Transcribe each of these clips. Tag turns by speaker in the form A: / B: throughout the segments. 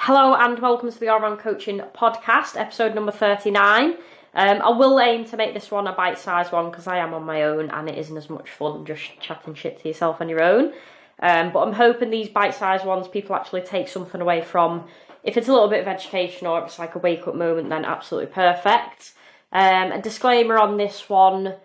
A: Hello and welcome to the All Round Coaching Podcast, episode number 39. I will aim to make this one a bite-sized one because I am on my own and it isn't as much fun just chatting shit to yourself on your own. But I'm hoping these bite-sized ones people actually take something away from. If it's a little bit of education or if it's like a wake-up moment, then absolutely perfect. A disclaimer on this one,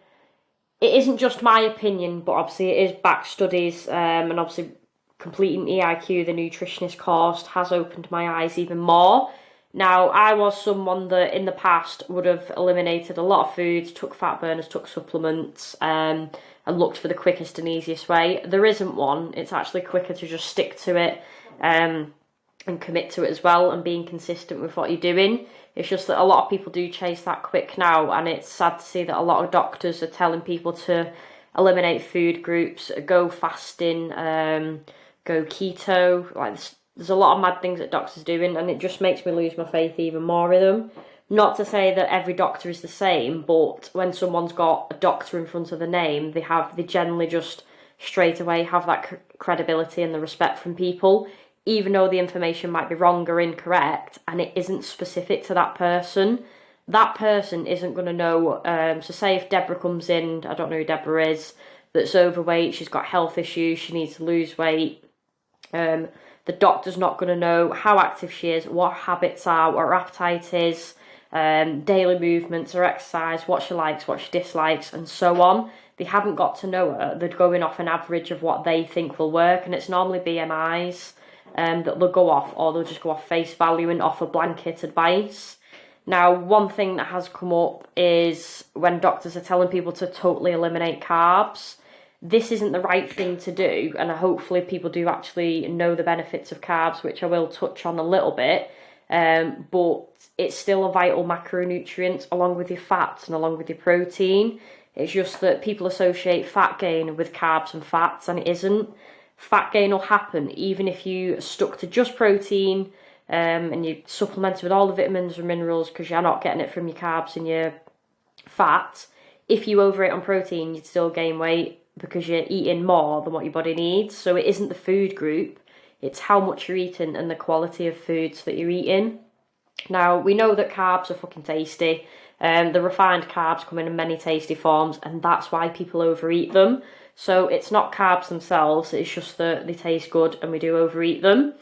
A: it isn't just my opinion, but obviously it is back studies and obviously completing EIQ, the nutritionist course, has opened my eyes even more. Now, I was someone that in the past would have eliminated a lot of foods, took fat burners, took supplements, and looked for the quickest and easiest way. There isn't one. It's actually quicker to just stick to it and commit to it as well, and being consistent with what you're doing. It's just that a lot of people do chase that quick now, and it's sad to see that a lot of doctors are telling people to eliminate food groups, go fasting, go keto. Like there's a lot of mad things that doctors are doing, and it just makes me lose my faith even more in them. Not to say that every doctor is the same, but when someone's got a doctor in front of the name, they generally just straight away have that credibility and the respect from people, even though the information might be wrong or incorrect, and it isn't specific to that person. That person isn't going to know. So say if Deborah comes in, I don't know who Deborah is, that's overweight, she's got health issues, she needs to lose weight. The doctor's not going to know how active she is, what her habits are, what her appetite is, daily movements, her exercise, what she likes, what she dislikes, and so on. They haven't got to know her. They're going off an average of what they think will work, and it's normally BMIs that they'll go off, or they'll just go off face value and offer blanket advice. Now, one thing that has come up is when doctors are telling people to totally eliminate carbs. This isn't the right thing to do, and hopefully people do actually know the benefits of carbs, which I will touch on a little bit, but it's still a vital macronutrient along with your fats and along with your protein. It's just that people associate fat gain with carbs and fats, and it isn't. Fat gain will happen even if you stuck to just protein and you supplement with all the vitamins and minerals because you're not getting it from your carbs and your fat. If you overeat on protein, you'd still gain weight because you're eating more than what your body needs. So it isn't the food group, it's how much you're eating and the quality of foods that you're eating. Now, we know that carbs are fucking tasty. The refined carbs come in many tasty forms, and that's why people overeat them. So it's not carbs themselves, it's just that they taste good and we do overeat them.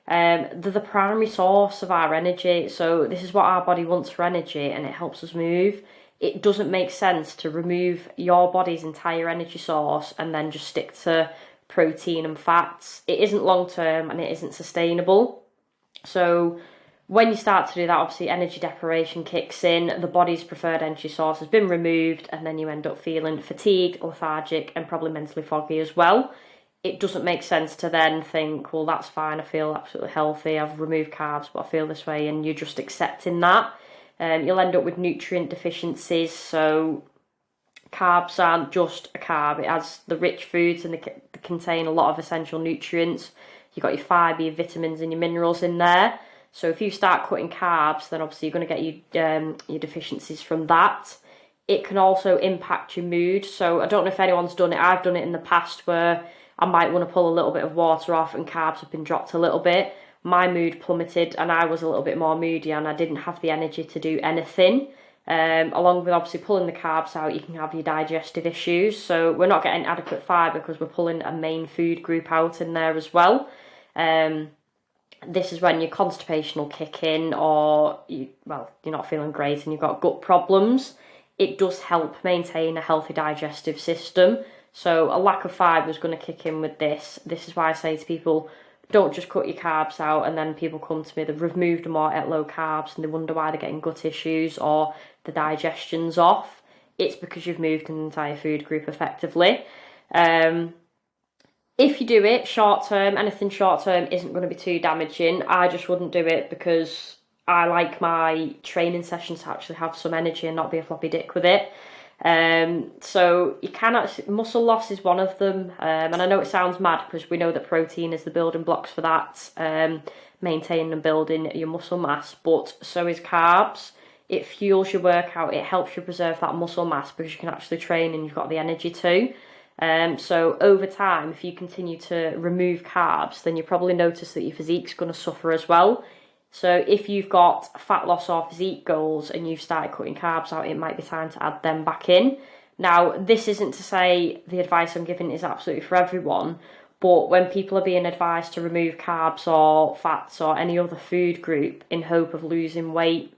A: They're the primary source of our energy, so this is what our body wants for energy, and it helps us move. It doesn't make sense to remove your body's entire energy source and then just stick to protein and fats. It isn't long term and it isn't sustainable. So when you start to do that, obviously energy deprivation kicks in, the body's preferred energy source has been removed, and then you end up feeling fatigued, lethargic, and probably mentally foggy as well. It doesn't make sense to then think, well, that's fine, I feel absolutely healthy, I've removed carbs, but I feel this way, and you're just accepting that. You'll end up with nutrient deficiencies. So carbs aren't just a carb, it has the rich foods, and they contain a lot of essential nutrients. You've got your fibre, your vitamins and your minerals in there. So if you start cutting carbs, then obviously you're going to get your deficiencies from that. It can also impact your mood. So I don't know if anyone's done it, I've done it in the past where I might want to pull a little bit of water off and carbs have been dropped a little bit. My mood plummeted and I was a little bit more moody and I didn't have the energy to do anything. Along with obviously pulling the carbs out, you can have your digestive issues. So we're not getting adequate fibre because we're pulling a main food group out in there as well. This is when your constipation will kick in, or you're not feeling great and you've got gut problems. It does help maintain a healthy digestive system. So a lack of fibre is going to kick in with this. This is why I say to people, don't just cut your carbs out, and then people come to me, they've removed them all at low carbs and they wonder why they're getting gut issues or the digestion's off. It's because you've moved an entire food group effectively. If you do it short term, anything short term isn't going to be too damaging. I just wouldn't do it because I like my training sessions to actually have some energy and not be a floppy dick with it. So you can actually, muscle loss is one of them, and I know it sounds mad because we know that protein is the building blocks for that, maintaining and building your muscle mass, but so is carbs. It fuels your workout, it helps you preserve that muscle mass because you can actually train and you've got the energy to. So over time, if you continue to remove carbs, then you probably notice that your physique's going to suffer as well. So if you've got fat loss or physique goals and you've started cutting carbs out, it might be time to add them back in. Now, this isn't to say the advice I'm giving is absolutely for everyone, but when people are being advised to remove carbs or fats or any other food group in hope of losing weight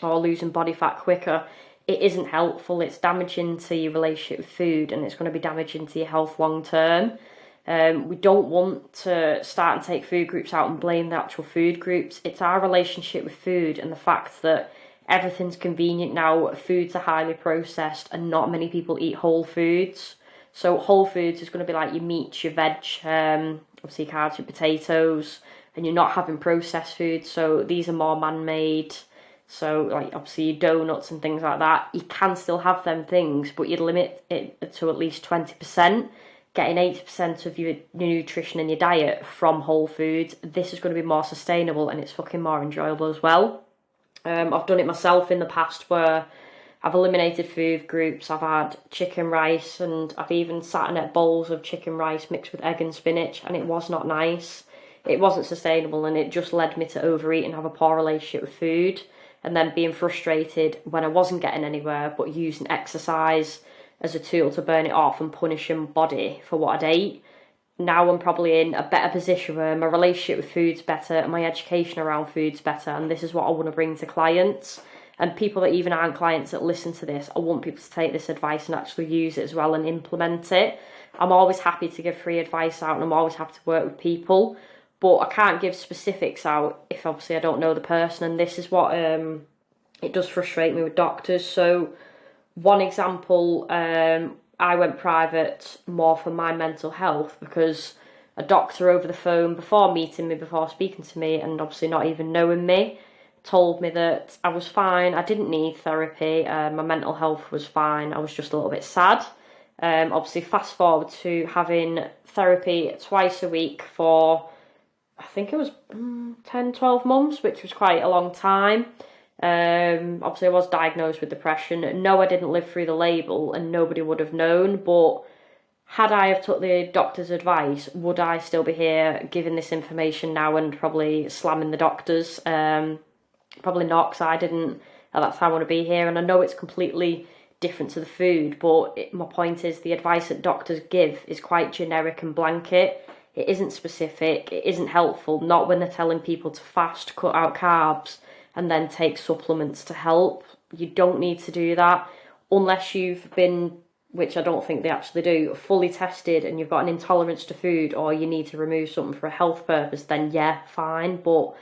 A: or losing body fat quicker, it isn't helpful. It's damaging to your relationship with food, and it's going to be damaging to your health long term. We don't want to start and take food groups out and blame the actual food groups. It's our relationship with food and the fact that everything's convenient now. Foods are highly processed and not many people eat whole foods. So whole foods is going to be like your meats, your veg, obviously your carbs, your potatoes, and you're not having processed foods. So these are more man-made. So like obviously your donuts and things like that, you can still have them things, but you'd limit it to at least 20%. Getting 80% of your nutrition in your diet from whole foods. This is going to be more sustainable and it's fucking more enjoyable as well. I've done it myself in the past where I've eliminated food groups. I've had chicken rice, and I've even sat in at bowls of chicken rice mixed with egg and spinach, and it was not nice. It wasn't sustainable, and it just led me to overeat and have a poor relationship with food, and then being frustrated when I wasn't getting anywhere, but using exercise as a tool to burn it off and punishing my body for what I'd ate. Now I'm probably in a better position where my relationship with food's better and my education around food's better, and this is what I want to bring to clients. And people that even aren't clients that listen to this, I want people to take this advice and actually use it as well and implement it. I'm always happy to give free advice out, and I'm always happy to work with people, but I can't give specifics out if obviously I don't know the person, and this is what it does frustrate me with doctors. So one example, I went private more for my mental health because a doctor over the phone, before meeting me, before speaking to me, and obviously not even knowing me, told me that I was fine, I didn't need therapy, my mental health was fine, I was just a little bit sad. Obviously fast forward to having therapy twice a week for, I think it was 10, 12 months, which was quite a long time. Obviously I was diagnosed with depression. No, I didn't live through the label and nobody would have known, but had I have took the doctor's advice, would I still be here giving this information now and probably slamming the doctors? Probably not, because I didn't at that time want to be here, and I know it's completely different to the food, but my point is the advice that doctors give is quite generic and blanket. It isn't specific, it isn't helpful, not when they're telling people to fast, cut out carbs, and then take supplements to help. You don't need to do that unless you've been, which I don't think they actually do, fully tested and you've got an intolerance to food or you need to remove something for a health purpose, then yeah, fine. But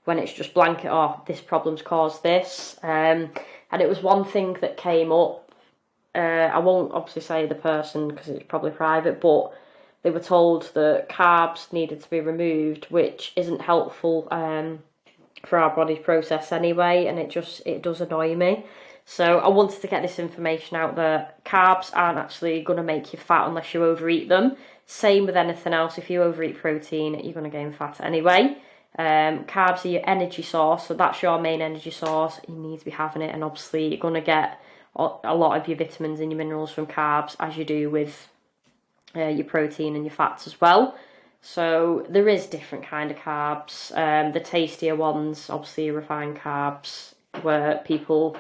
A: when it's just blanket, oh, this problem's caused this. And it was one thing that came up. I won't obviously say the person because it's probably private, but they were told that carbs needed to be removed, which isn't helpful for our body's process anyway, and it does annoy me. So I wanted to get this information out there. Carbs aren't actually going to make you fat unless you overeat them. Same with anything else. If you overeat protein, you're going to gain fat anyway. Carbs are your energy source, so that's your main energy source. You need to be having it, and obviously you're going to get a lot of your vitamins and your minerals from carbs, as you do with your protein and your fats as well. So there is different kind of carbs. The tastier ones, obviously refined carbs, where people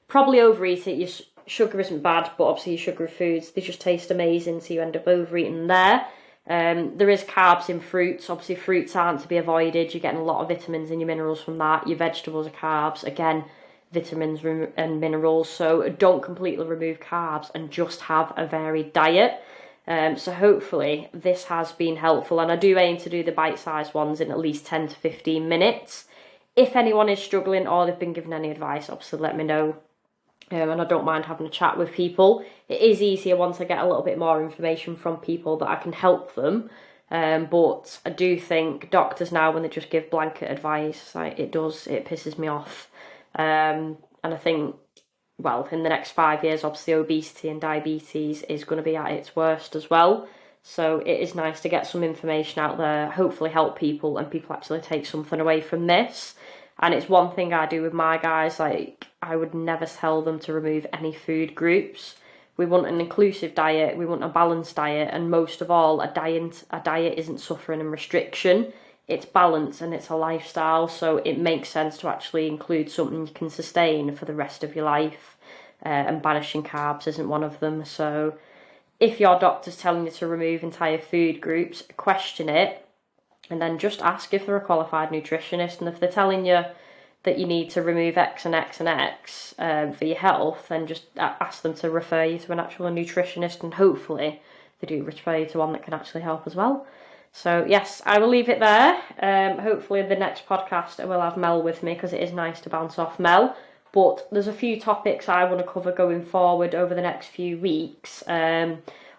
A: probably overeat it. Your sugar isn't bad, but obviously your sugary foods, they just taste amazing, so you end up overeating there. There is carbs in fruits. Obviously fruits aren't to be avoided. You're getting a lot of vitamins and your minerals from that. Your vegetables are carbs. Again, vitamins and minerals. So don't completely remove carbs and just have a varied diet. So hopefully this has been helpful, and I do aim to do the bite-sized ones in at least 10 to 15 minutes. If anyone is struggling or they've been given any advice, obviously let me know. And I don't mind having a chat with people. It is easier once I get a little bit more information from people that I can help them. But I do think doctors now, when they just give blanket advice, it pisses me off. And I think, well, in the next 5 years, obviously obesity and diabetes is going to be at its worst as well. So it is nice to get some information out there, hopefully help people, and people actually take something away from this. And it's one thing I do with my guys, like I would never tell them to remove any food groups. We want an inclusive diet, we want a balanced diet, and most of all, a diet isn't suffering and restriction. it's balance and it's a lifestyle, so it makes sense to actually include something you can sustain for the rest of your life, and banishing carbs isn't one of them. So if your doctor's telling you to remove entire food groups, question it, and then just ask if they're a qualified nutritionist. And if they're telling you that you need to remove X and X and X for your health, then just ask them to refer you to an actual nutritionist, and hopefully they do refer you to one that can actually help as well. So yes, I will leave it there. Hopefully the next podcast I will have Mel with me, because it is nice to bounce off Mel. But there's a few topics I want to cover going forward over the next few weeks.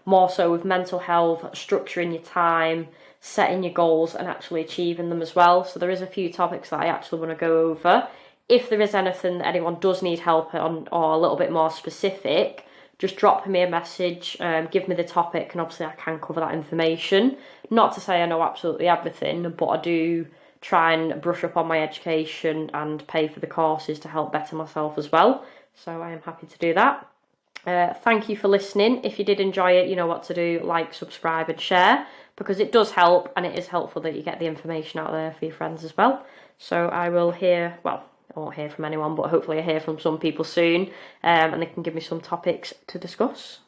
A: More so with mental health, structuring your time, setting your goals and actually achieving them as well. So there is a few topics that I actually want to go over. If there is anything that anyone does need help on, or a little bit more specific, just drop me a message, give me the topic, and obviously I can cover that information. Not to say I know absolutely everything, but I do try and brush up on my education and pay for the courses to help better myself as well. So I am happy to do that. Thank you for listening. If you did enjoy it, you know what to do: like, subscribe and share, because it does help, and it is helpful that you get the information out there for your friends as well. So I will hear, well, I won't hear from anyone, but hopefully I hear from some people soon, and they can give me some topics to discuss.